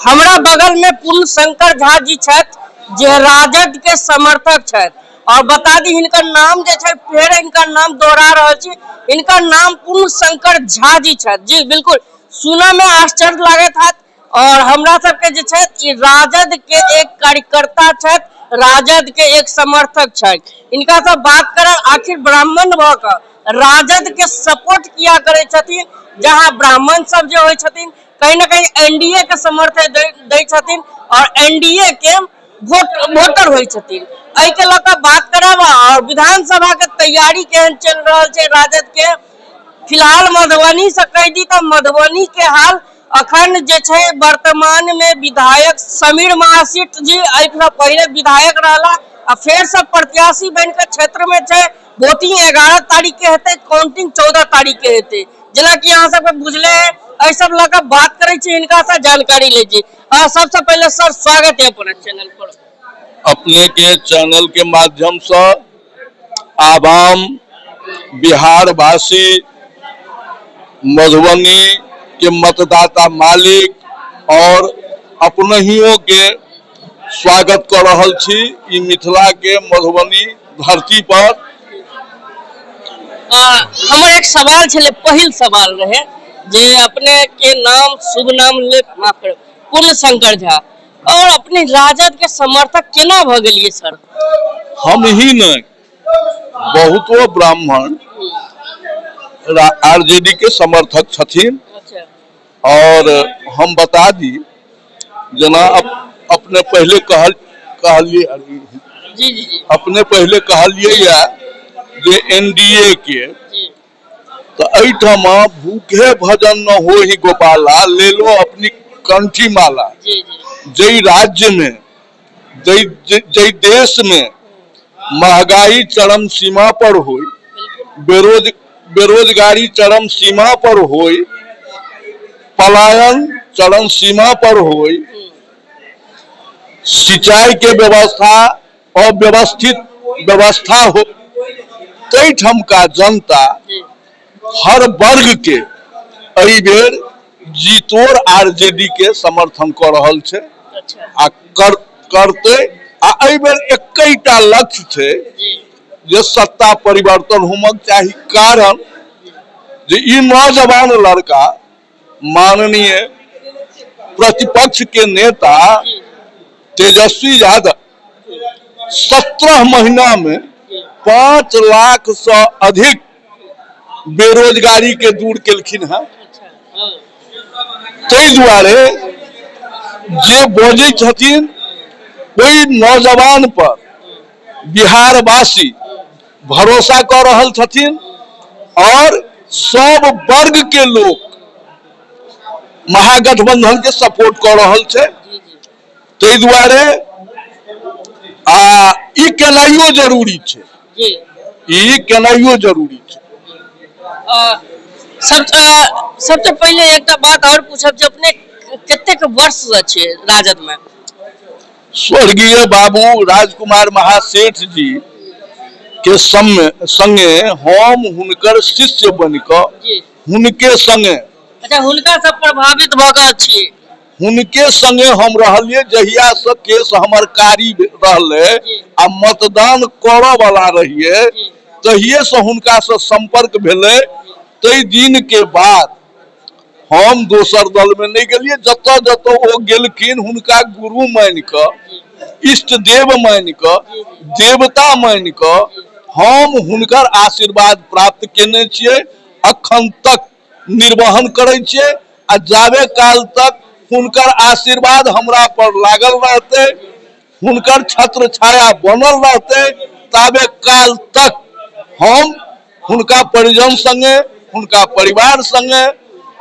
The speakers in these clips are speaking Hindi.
हमरा बगल में पूर्ण शंकर झा जी छथि जे राजद के समर्थक छथि और बता दी इनका नाम जे छे फिर इनका नाम दोहरा रहल छी, इनका नाम पूर्ण शंकर झा जी छथि। जी बिल्कुल सुना में आश्चर्य लागत है और हमरा सबके जे छथि राजद के एक कार्यकर्ता छथि, राजद के एक समर्थक छथि। इनका सब बात कर आखिर ब्राह्मण भ क राजद के सपोर्ट किया करे छथिन, जहां ब्राह्मण सब जो होय छथिन कहीं ना कहीं एनडीए के समर्थन दे छथिन और एनडीए के वोटर होय छथिन। एहि के लक बात करब और विधानसभा के तैयारी केहन चल रहा है राजद के। फिलहाल मधुबनी से कह दी तो मधुबनी के हाल अखन जे छे वर्तमान में विधायक समीर महासेठ जी एक पहले विधायक रहला और फिर सब प्रत्याशी बन के क्षेत्र में छे। वोटिंग 11 तारीख के हेते, काउंटिंग 14 तारीख के हेते। जेना कि यहाँ सब बुझले है ऐ सब लगा बात करे छी, इनका सा जानकारी ले जी। सबसे पहले सर स्वागत है अपने चैनल पर। अपने के चैनल के माध्यम से आवाम बिहार वासी मधुबनी के मतदाता मालिक और अपनहियों के स्वागत कर रहल छी ई मिथिला के मधुबनी धरती पर। हमारे एक सवाल छले, पहिल सवाल रहे जे अपने के नाम शुभ नाम ले पूर्ण शंकर झा और अपने राजद के समर्थक केना भ गेलिए सर? हम ही नहीं बहुतो ब्राह्मण आरजेडी के समर्थक छथिन। और हम बता दी जना अपने पहले कहलिए अपने पहले कहलिए या जे एनडीए के तो ऐठमा भूखे भजन न हो ही गोपाला ले लो अपनी कंठी माला। जय राज्य में जय देश में महंगाई चरम सीमा पर हो, बेरोजगारी चरम सीमा पर हो, पलायन चरम सीमा पर हो, सिंचाई के व्यवस्था अव्यवस्थित व्यवस्था हो, कई ठमका जनता हर वर्ग के एहि बेर जीतोर आरजेडी के समर्थन कर रहल छे आ करते आ एहि बेर एकटा लक्ष्य छे जे सत्ता परिवर्तन होमक चाहिए। कारण जे ई नौजवान लड़का माननीय प्रतिपक्ष के नेता तेजस्वी यादव 17 महीना में 5 लाख से अधिक बेरोजगारी के दूर केलखिन है। तै दुआरे जे बोझे छथिन कोई नौजवान पर बिहार वासी भरोसा कर रहल छथिन और सब वर्ग के लोग महागठबंधन के सपोर्ट कर रहल छे। तै दुआरे ई केनाइयो जरूरी छे, ई केनाइयो जरूरी छे। सबसे पहले एक बात और पूछब जे अपने कितने वर्ष छे राजद में? स्वर्गीय बाबू राजकुमार महासेठ जी के संगे हम हुनकर शिष्य बनिक हुनके संगे हुनका सब प्रभावित भ क छी, हुनके संगे हम रहलिए जहिया से केस हमर कारी रहले आ मतदान करऽ वाला रहिए तहिए से हुनका से संपर्क भेले। तै दिन के बाद हम दोसर दल में नहीं गेलिए, जत जत ओ गेलखिन हुनका गुरु मान क इष्ट देव मान क देवता मान क हम हुनकर आशीर्वाद प्राप्त केने छिए। अखन तक निर्वहन करे छिए आ जावे काल तक हुनकर आशीर्वाद हमरा पर लागल रहते, हुनकर छत्र छाया बनल रहते, ताबे काल तक हम हुनका परिजन संगे हुनका परिवार संगे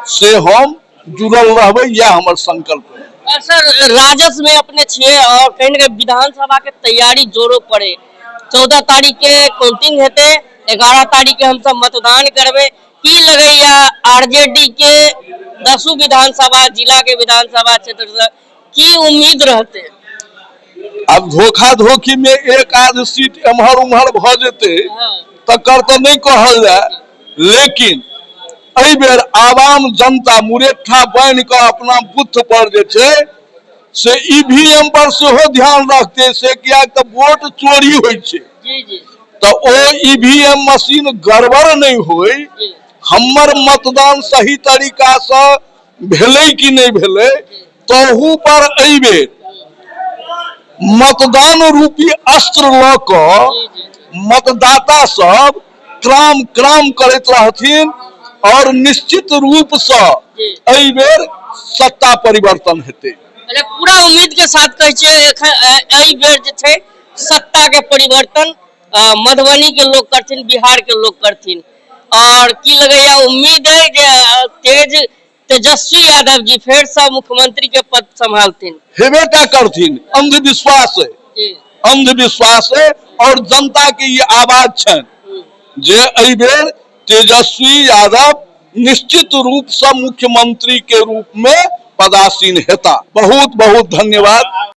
से हम जुड़ल रहबे, यह हमर संकल्प है। सर राजद में अपने छिए और कहीं ना कहीं विधानसभा के तैयारी जोरों पड़े, 14 तारीख के काउंटिंग हेते, 11 तारीख के हम सब मतदान करबे। की लगैया आरजेडी के 10 विधानसभा जिला के विधानसभा क्षेत्र से की उम्मीद रहते? अब धोखा धोखी में एक आध सीट एम्हर उम्हर भ जेते तकर तो नहीं कहल जाए, लेकिन एहि बेर आवाम जनता मुरेठा बन के अपना बुथ पर जे छे से ईवीएम पर सेहो ध्यान रखते से किया तो वोट चोरी होय छै जी जी तो ओ ईवीएम मशीन गड़बड़ नहीं होय जी हमर मतदान सही तरीका से भेलै कि नहीं भेलै तहू पर एहि बेर मतदान रूपी अस्त्र ल क मतदाता सब क्राम क्राम करैत रहथिन और निश्चित रूप से एहि बेर सत्ता परिवर्तन हेतै। अरे पूरा उम्मीद के साथ कहै छियै एहि बेर जे छै सत्ता के परिवर्तन मधुबनी के लोग करथिन, बिहार के लोग करथिन और की लगैया उम्मीद है जे तेजस्वी यादव जी फिर से मुख्यमंत्री के पद संभालथिन। हेबेटा करथिन, अंधविश्वास है, अंधविश्वास है और जनता के ये आवाज छन जे एहि बेर तेजस्वी यादव निश्चित रूप से मुख्यमंत्री के रूप में पदासीन हेता। बहुत बहुत धन्यवाद।